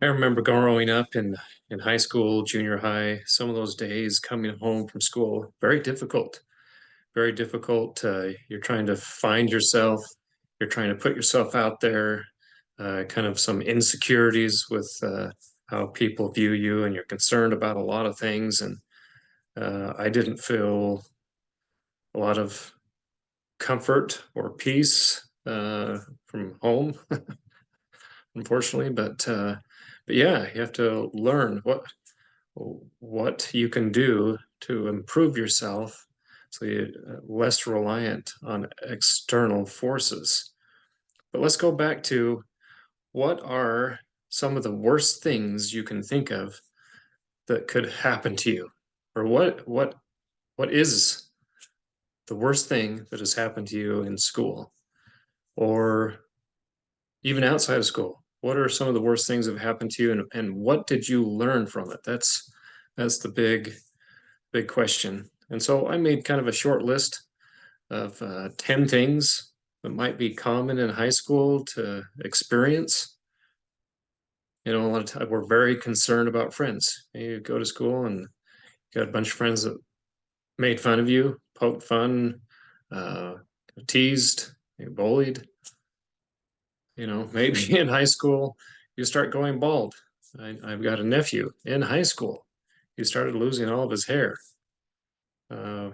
I remember growing up in high school, junior high, some of those days coming home from school, very difficult, very difficult. You're trying to find yourself, you're trying to put yourself out there, kind of some insecurities with how people view you, and you're concerned about a lot of things. And I didn't feel a lot of comfort or peace from home, unfortunately. But yeah, you have to learn what you can do to improve yourself so you're less reliant on external forces. But let's go back to what are some of the worst things you can think of that could happen to you? Or what is the worst thing that has happened to you in school or even outside of school? What are some of the worst things that have happened to you and what did you learn from it? That's the big question. And so I made kind of a short list of 10 things that might be common in high school to experience. You know, a lot of times we're very concerned about friends. You go to school and you got a bunch of friends that made fun of you, poked fun, uh, teased, bullied. You know, maybe in high school you start going bald. I've got a nephew in high school. He started losing all of his hair. Uh,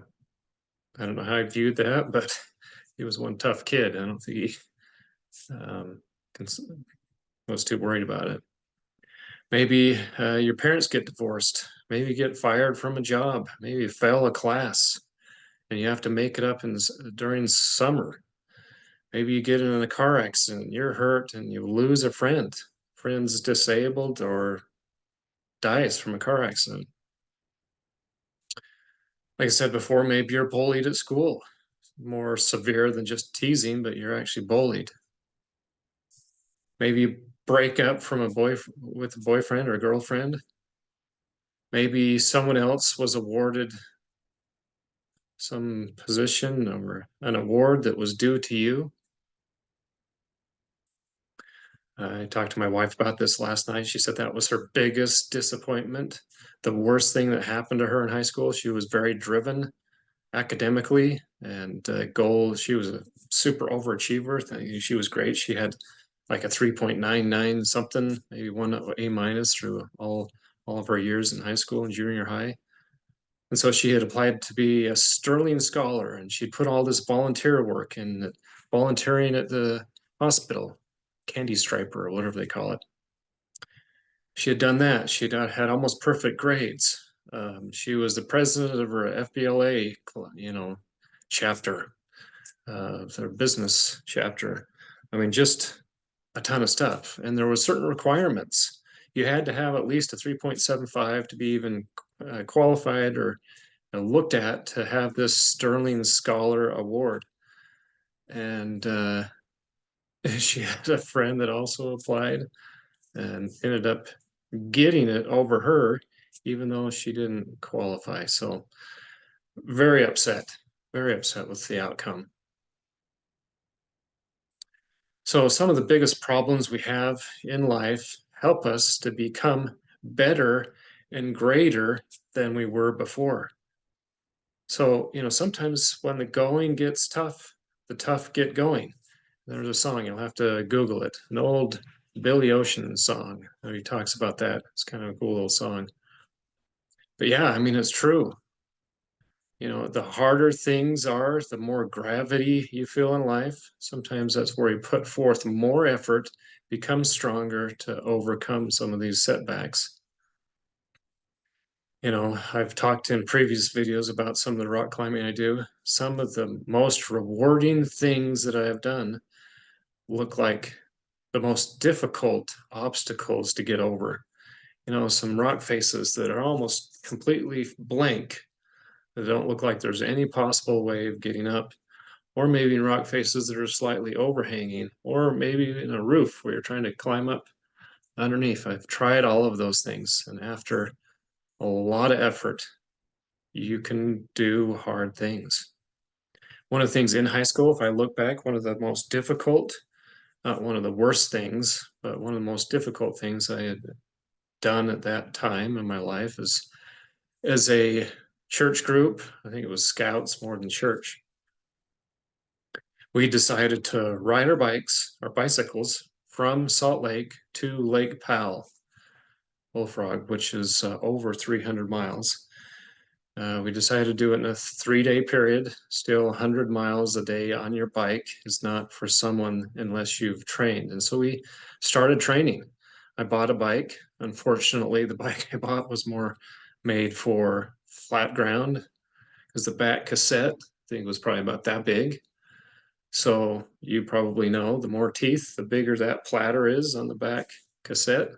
I don't know how I viewed that, but he was one tough kid. I don't think he um, was too worried about it. Maybe your parents get divorced. Maybe you get fired from a job. Maybe you fail a class and you have to make it up during summer. Maybe you get in a car accident, you're hurt, and you lose a friend. Friend's disabled or dies from a car accident. Like I said before, maybe you're bullied at school, more severe than just teasing, but you're actually bullied. Maybe you break up from a boy with a boyfriend or a girlfriend. Maybe someone else was awarded some position or an award that was due to you. I talked to my wife about this last night. She said that was her biggest disappointment. The worst thing that happened to her in high school. She was very driven academically and She was a super overachiever. She was great. She had like a 3.99 something, maybe one A minus through all of her years in high school and junior high. And so she had applied to be a Sterling Scholar, and she'd put all this volunteer work in, volunteering at the hospital, Candy Striper or whatever they call it. She had done that. She'd had almost perfect grades. She was the president of her FBLA, chapter, their business chapter. I mean, just a ton of stuff. And there was certain requirements. You had to have at least a 3.75 to be even qualified or looked at to have this Sterling Scholar Award. And she had a friend that also applied and ended up getting it over her, even though she didn't qualify. So very very upset with the outcome. So some of the biggest problems we have in life help us to become better and greater than we were before. So, you know, sometimes when the going gets tough, the tough get going. There's a song, you'll have to Google it, an old Billy Ocean song. He talks about that. It's kind of a cool little song. But yeah, I mean, it's true. You know, the harder things are, the more gravity you feel in life. Sometimes that's where you put forth more effort, become stronger to overcome some of these setbacks. You know, I've talked in previous videos about some of the rock climbing I do. Some of the most rewarding things that I have done look like the most difficult obstacles to get over. You know, some rock faces that are almost completely blank, that don't look like there's any possible way of getting up, or maybe in rock faces that are slightly overhanging, or maybe in a roof where you're trying to climb up underneath. I've tried all of those things, and after a lot of effort, you can do hard things. One of the things in high school, if I look back, one of the most difficult not one of the worst things, but one of the most difficult things I had done at that time in my life is as a church group. I think it was scouts more than church. We decided to ride our bicycles from Salt Lake to Lake Powell, Bullfrog, which is over 300 miles. We decided to do it in a 3-day period. Still, 100 miles a day on your bike is not for someone unless you've trained. And so we started training. I bought a bike. Unfortunately, the bike I bought was more made for flat ground because the back cassette, I think, was probably about that big. So you probably know the more teeth, the bigger that platter is on the back cassette,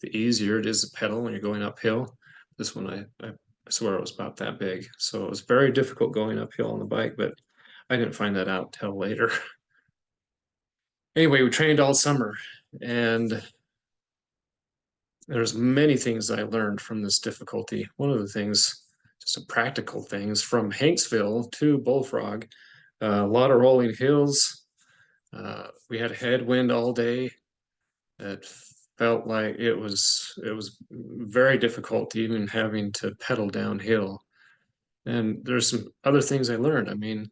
the easier it is to pedal when you're going uphill. This one, I swear it was about that big. So it was very difficult going uphill on the bike, but I didn't find that out till later. Anyway, we trained all summer, and there's many things I learned from this difficulty. One of the things, just some practical things, from Hanksville to Bullfrog, a lot of rolling hills. We had headwind all day. It felt like it was very difficult even having to pedal downhill. And there's some other things I learned. I mean,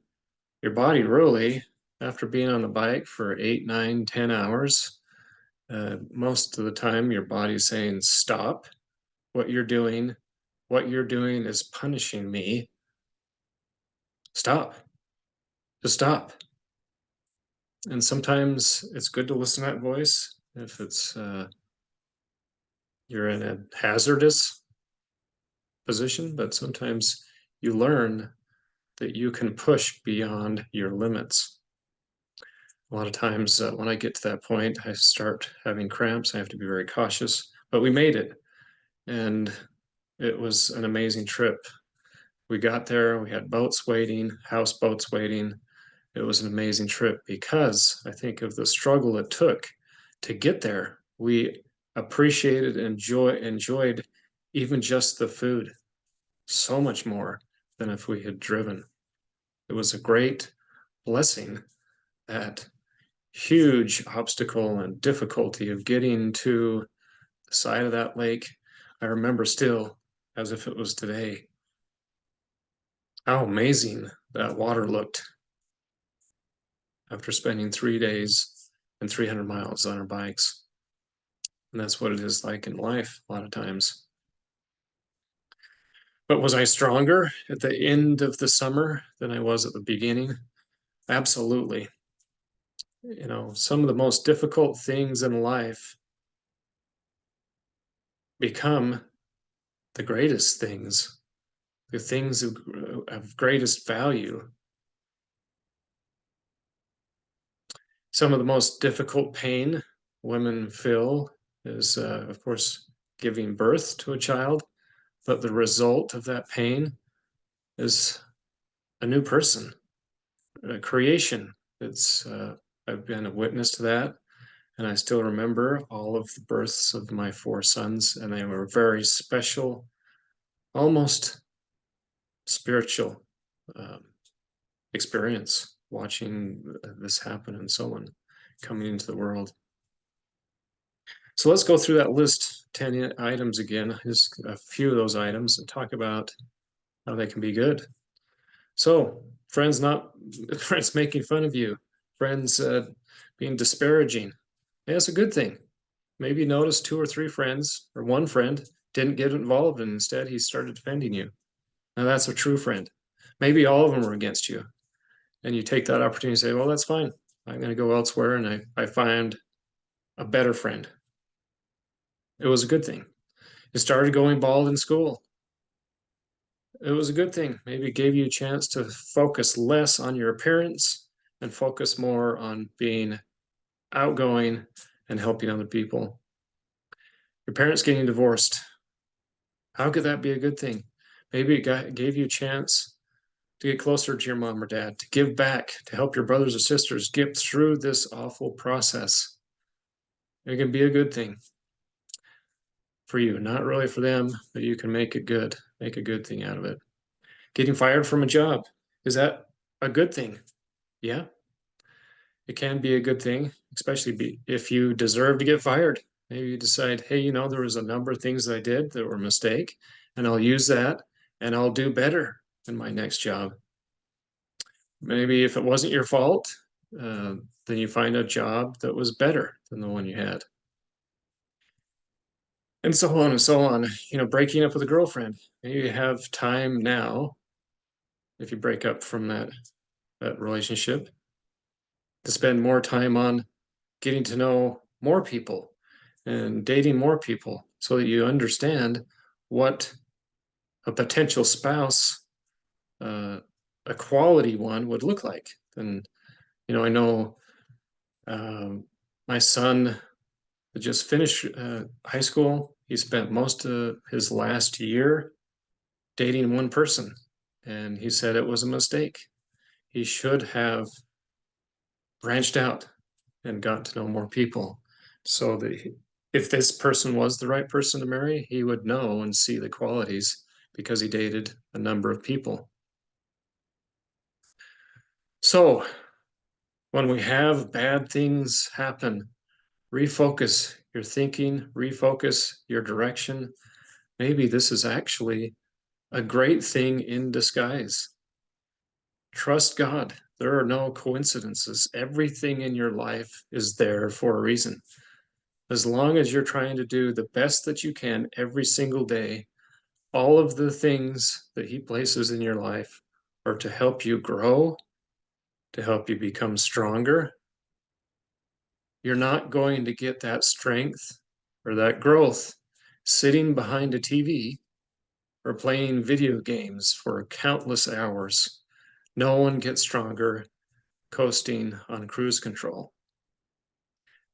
your body really, after being on the bike for 8, 9, 10 hours, most of the time your body's saying, stop what you're doing. What you're doing is punishing me. Stop. Just stop. And sometimes it's good to listen to that voice if it's you're in a hazardous position, but sometimes you learn that you can push beyond your limits. A lot of times when I get to that point, I start having cramps. I have to be very cautious, but we made it. And it was an amazing trip. We got there, we had boats waiting, houseboats waiting. It was an amazing trip because I think of the struggle it took to get there. We appreciated and enjoyed even just the food so much more than if we had driven. It was a great blessing, that huge obstacle and difficulty of getting to the side of that lake. I remember still as if it was today how amazing that water looked after spending 3 days and 300 miles on our bikes. And that's what it is like in life a lot of times. But was I stronger at the end of the summer than I was at the beginning? Absolutely. You know, some of the most difficult things in life become the greatest things, the things of greatest value. Some of the most difficult pain women feel is, of course, giving birth to a child, but the result of that pain is a new person, a creation. It's I've been a witness to that, and I still remember all of the births of my 4 sons, and they were very special, almost spiritual um, experience watching this happen and so on coming into the world. So let's go through that list, 10 items again, just a few of those items, and talk about how they can be good. So friends not friends making fun of you, friends being disparaging. Yeah, it's a good thing. Maybe notice 2 or 3 friends or one friend didn't get involved and instead he started defending you. Now that's a true friend. Maybe all of them were against you. And you take that opportunity to say, well, that's fine. I'm going to go elsewhere and I find a better friend. It was a good thing. You started going bald in school. It was a good thing. Maybe it gave you a chance to focus less on your appearance and focus more on being outgoing and helping other people. Your parents getting divorced. How could that be a good thing? Maybe it gave you a chance to get closer to your mom or dad, to give back, to help your brothers or sisters get through this awful process. It can be a good thing for you, not really for them, but you can make it good, make a good thing out of it. Getting fired from a job, is that a good thing? Yeah. it can be a good thing, especially if you deserve to get fired. Maybe you decide, hey, there was a number of things that I did that were a mistake, and I'll use that and I'll do better in my next job. Maybe if it wasn't your fault, then you find a job that was better than the one you had. And so on and so on. Breaking up with a girlfriend. Maybe you have time now, if you break up from that relationship, to spend more time on getting to know more people and dating more people so that you understand what a potential spouse, a quality one, would look like. And, I know my son just finished high school. He spent most of his last year dating one person, and he said it was a mistake. He should have branched out and got to know more people so that if this person was the right person to marry, he would know and see the qualities because he dated a number of people. So when we have bad things happen, refocus your thinking, refocus your direction. Maybe this is actually a great thing in disguise. Trust God. There are no coincidences. Everything in your life is there for a reason. As long as you're trying to do the best that you can every single day, all of the things that He places in your life are to help you grow, to help you become stronger. You're not going to get that strength or that growth sitting behind a TV or playing video games for countless hours. No one gets stronger coasting on cruise control.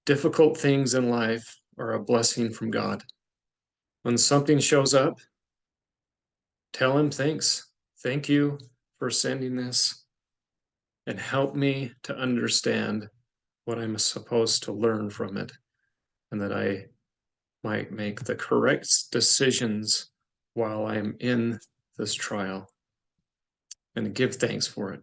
Difficult things in life are a blessing from God. When something shows up, tell Him thanks. Thank you for sending this, and help me to understand what I'm supposed to learn from it, and that I might make the correct decisions while I'm in this trial, and give thanks for it.